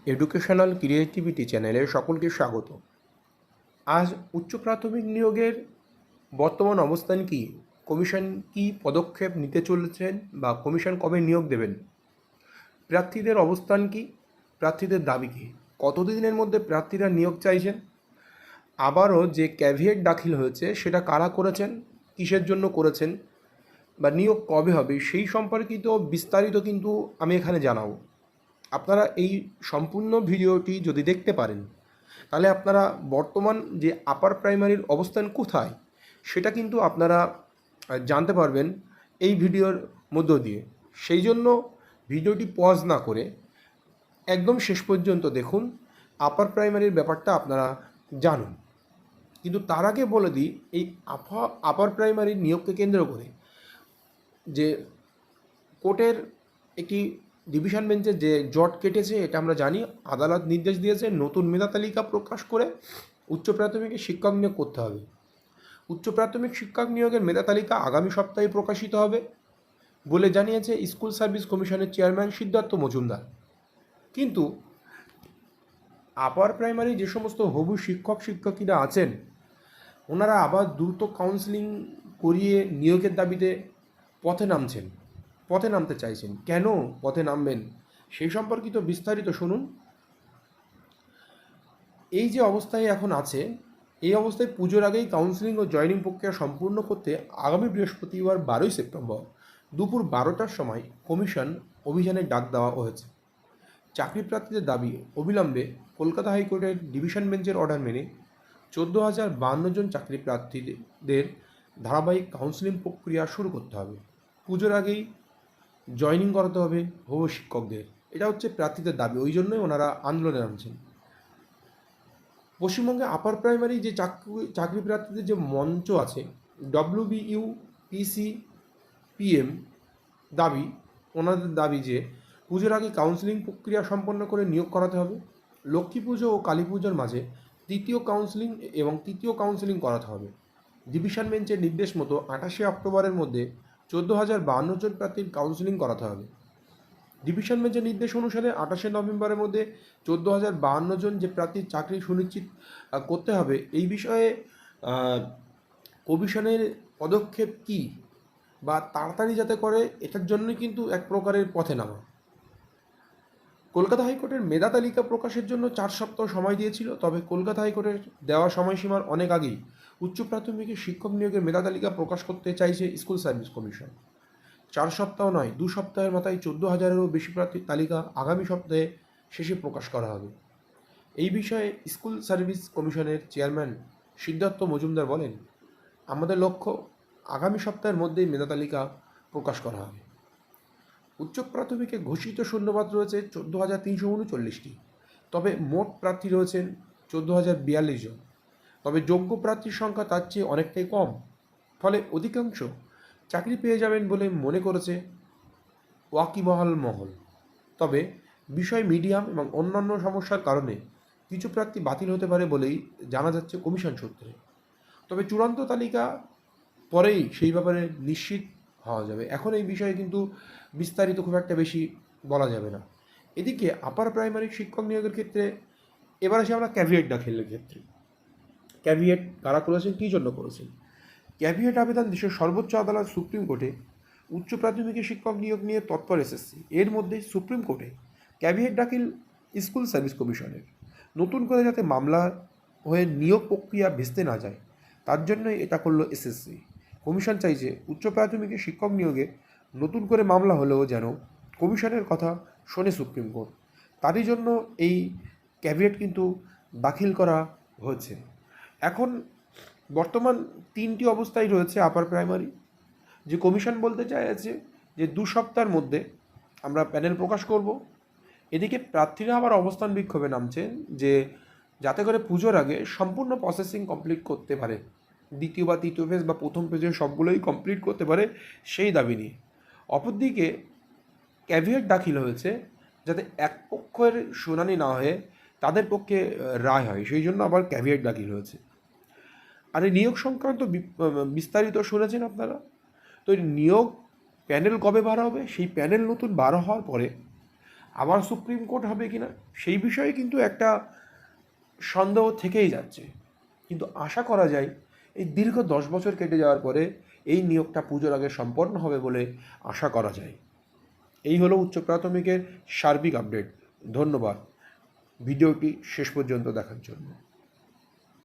Educational creativity চ্যানেলে সকলকে স্বাগত। আজ উচ্চ প্রাথমিক নিয়োগের বর্তমান অবস্থান কী, কমিশন কী পদক্ষেপ নিতে চলেছেন বা কমিশন কবে নিয়োগ দেবেন, প্রার্থীদের অবস্থান কী, প্রার্থীদের দাবি কী, কতদিনের মধ্যে প্রার্থীরা নিয়োগ চাইছেন, আবারও যে ক্যাভিয়েট দাখিল হয়েছে সেটা কারা করেছেন, কিসের জন্য করেছেন বা নিয়োগ কবে হবে সেই সম্পর্কিত বিস্তারিত কিন্তু আমি এখানে জানাবো। আপনারা এই সম্পূর্ণ ভিডিওটি যদি দেখতে পারেন তাহলে আপনারা বর্তমান যে আপার প্রাইমারির অবস্থান কোথায় সেটা কিন্তু আপনারা জানতে পারবেন এই ভিডিওর মধ্য দিয়ে। সেই জন্য ভিডিওটি পজ না করে একদম শেষ পর্যন্ত দেখুন, আপার প্রাইমারির ব্যাপারটা আপনারা জানুন। কিন্তু তার আগে বলে দিই, এই আপার প্রাইমারির নিয়োগকে কেন্দ্র করে যে কোর্টের একটি ডিভিশন বেঞ্চে যে জট কেটেছে এটা আমরা জানি। আদালত নির্দেশ দিয়েছে নতুন মেধা তালিকা প্রকাশ করে উচ্চ প্রাথমিকে শিক্ষক নিয়োগ করতে হবে। উচ্চ প্রাথমিক শিক্ষক নিয়োগের মেধা তালিকা আগামী সপ্তাহে প্রকাশিত হবে বলে জানিয়েছে স্কুল সার্ভিস কমিশনের চেয়ারম্যান সিদ্ধার্থ মজুমদার। কিন্তু আপার প্রাইমারি যে সমস্ত হবু শিক্ষকিরা আছেন ওনারা আবার দ্রুত কাউন্সেলিং করিয়ে নিয়োগের দাবিতে পথে নামতে চাইছেন। কেন পথে নামবেন সেই সম্পর্কিত বিস্তারিত শুনুন। এই যে অবস্থায় এখন আছে, এই অবস্থায় পুজোর আগেই কাউন্সেলিং ও জয়েনিং প্রক্রিয়া সম্পূর্ণ করতে আগামী বৃহস্পতিবার 12ই সেপ্টেম্বর দুপুর 12টার সময় কমিশন অভিযানের ডাক দেওয়া হয়েছে। চাকরি প্রার্থীদের দাবি অবিলম্বে কলকাতা হাইকোর্টের ডিভিশন বেঞ্চের অর্ডার মেনে 14,052 জন চাকরি প্রার্থীদের ধারাবাহিক কাউন্সেলিং প্রক্রিয়া শুরু করতে হবে। পুজোর আগেই জয়েনিং করাতে হবে হবু শিক্ষকদের, এটা হচ্ছে প্রার্থীদের দাবি। ওই জন্যই ওনারা আন্দোলনে নামছেন। পশ্চিমবঙ্গে আপার প্রাইমারি যে চাকরি প্রার্থীদের যে মঞ্চ আছে WBU PC PM দাবি, ওনাদের দাবি যে পুজোর আগে কাউন্সেলিং প্রক্রিয়া সম্পন্ন করে নিয়োগ করাতে হবে। লক্ষ্মী পুজো ও কালী পুজোর মাঝে তৃতীয় কাউন্সেলিং করাতে হবে। ডিভিশন বেঞ্চের নির্দেশ মতো 28শে অক্টোবরের মধ্যে 14,052 জন প্রার্থীর কাউন্সেলিং করাতে হবে। ডিভিশন বেঞ্চের নির্দেশ অনুসারে 28শে নভেম্বরের মধ্যে 14,052 জন যে প্রার্থীর চাকরি সুনিশ্চিত করতে হবে। এই বিষয়ে কমিশনের পদক্ষেপ কী বা তাড়াতাড়ি যাতে করে, এটার জন্যই কিন্তু এক প্রকারের পথে নামা। কলকাতা হাইকোর্টের মেধা তালিকা প্রকাশের জন্য 4 সপ্তাহ সময় দিয়েছিল, তবে কলকাতা হাইকোর্টের দেওয়া সময়সীমার অনেক আগেই উচ্চ প্রাথমিকে শিক্ষক নিয়োগের মেধা তালিকা প্রকাশ করতে চাইছে স্কুল সার্ভিস কমিশন। 4 সপ্তাহ নয়, 2 সপ্তাহের মাথায় 14,000-এরও বেশি প্রার্থীর তালিকা আগামী সপ্তাহে শেষে প্রকাশ করা হবে। এই বিষয়ে স্কুল সার্ভিস কমিশনের চেয়ারম্যান সিদ্ধার্থ মজুমদার বলেন, আমাদের লক্ষ্য আগামী সপ্তাহের মধ্যেই মেধা তালিকা প্রকাশ করা হবে। উচ্চ প্রাথমিকে ঘোষিত শূন্যপদ রয়েছে 14,339টি, তবে মোট প্রার্থী রয়েছেন 14,042 জন। তবে যোগ্য প্রার্থীর সংখ্যা তার চেয়ে অনেকটাই কম, ফলে অধিকাংশ চাকরি পেয়ে যাবেন বলে মনে করেছে ওয়াকিবহাল মহল। তবে বিষয় মিডিয়াম এবং অন্যান্য সমস্যার কারণে কিছু প্রার্থী বাতিল হতে পারে বলেই জানা যাচ্ছে কমিশন সূত্রে। তবে চূড়ান্ত তালিকা পরেই সেই ব্যাপারে নিশ্চিত হওয়া যাবে। এখন এই বিষয়ে কিন্তু বিস্তারিত খুব একটা বেশি বলা যাবে না। এদিকে আপার প্রাইমারি শিক্ষক নিয়োগের ক্ষেত্রে এবার আসে আমরা ক্যাভিয়েট দাখিলের ক্ষেত্রে। ক্যাভিয়েট কারা করেছেন, কী জন্য করেছেন? ক্যাভিয়েট আবেদন দেশের সর্বোচ্চ আদালত সুপ্রিম কোর্টে উচ্চ প্রাথমিকে শিক্ষক নিয়োগ নিয়ে তৎপর SSC। এর মধ্যে সুপ্রিম কোর্টে ক্যাভিয়েট দাখিল স্কুল সার্ভিস কমিশনের। নতুন করে যাতে মামলা হয়ে নিয়োগ প্রক্রিয়া ভেস্তে না যায় তার জন্যই এটা করলো SSC। কমিশন চাইছে উচ্চ প্রাথমিকে শিক্ষক নিয়োগে নতুন করে মামলা হলেও যেন কমিশনের কথা শোনে সুপ্রিম কোর্ট। তারই জন্য এই ক্যাভিয়েট কিন্তু দাখিল করা হয়েছে। এখন বর্তমান 3টি অবস্থায় রয়েছে আপার প্রাইমারি। যে কমিশন বলতে চাইছে যে 2 সপ্তাহের মধ্যে আমরা প্যানেল প্রকাশ করব। এদিকে প্রার্থীরা আবার অবস্থান বিক্ষোভে নামছেন যে যাতে করে পুজোর আগে সম্পূর্ণ প্রসেসিং কমপ্লিট করতে পারে, দ্বিতীয় বা তৃতীয় ফেজ বা প্রথম ফেজে সবগুলোই কমপ্লিট করতে পারে সেই দাবি নিয়ে। অপরদিকে ক্যাভিয়েট দাখিল হয়েছে যাতে এক পক্ষের শুনানি না হয়ে তাদের পক্ষে রায় হয়, সেই জন্য আবার ক্যাভিয়েট দাখিল হয়েছে। আর এই নিয়োগ সংক্রান্ত বিস্তারিত শুনেছেন আপনারা। তো এই নিয়োগ প্যানেল কবে বার হবে, সেই প্যানেল নতুন বার হওয়ার পরে আবার সুপ্রিম কোর্ট হবে কি না সেই বিষয়ে কিন্তু একটা সন্দেহ থেকেই যাচ্ছে। কিন্তু আশা করা যায় এই দীর্ঘ 10 বছর কেটে যাওয়ার পরে এই নিয়োগটা পুজোর আগে সম্পন্ন হবে বলে আশা করা যায়। এই হলো উচ্চ প্রাথমিকের সার্বিক আপডেট। ধন্যবাদ ভিডিওটি শেষ পর্যন্ত দেখার জন্য।